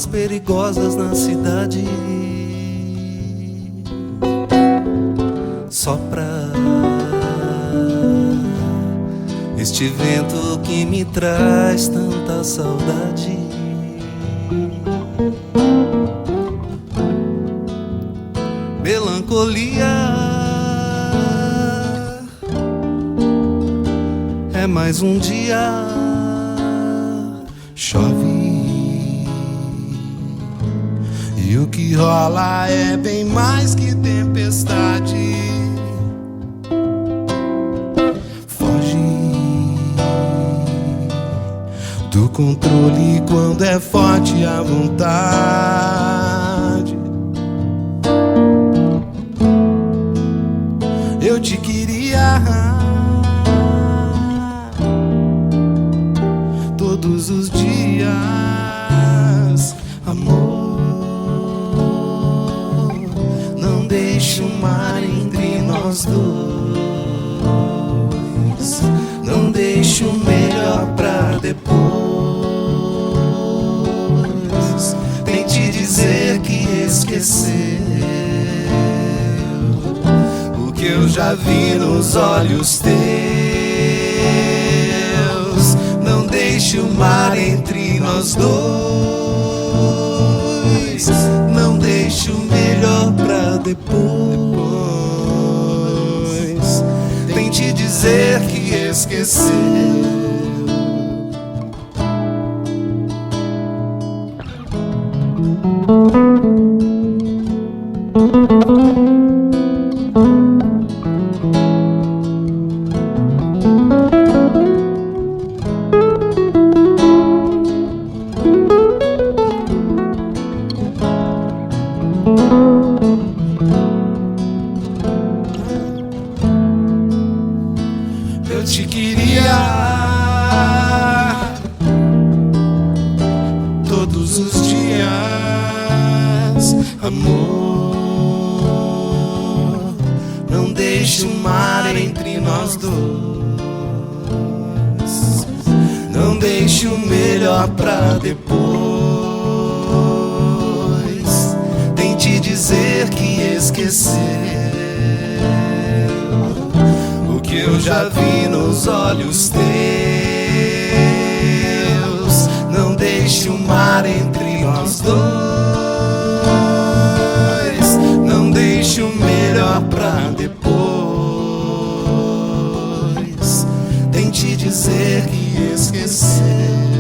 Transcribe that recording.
ruas perigosas na cidade. Sopra este vento que me traz tanta saudade. Melancolia é mais um dia. Chove e o que rola é bem mais que tempestade. Foge do controle quando é forte a vontade. Eu te queria todos os dias, amor. Não deixe o mar entre nós dois. Não deixe o melhor pra depois. Tente dizer que esqueceu o que eu já vi nos olhos teus. Não deixe o mar entre nós dois. Não deixe o melhor pra depois. Tente dizer que esqueceu. Eu te queria todos os dias, amor. Não deixe o mar entre nós dois. Não deixe o melhor pra depois. Tente dizer que esqueceu o que eu já vi nos olhos teus. Não deixe o mar entre nós dois. Não deixe o melhor pra depois. Tente dizer que esqueceu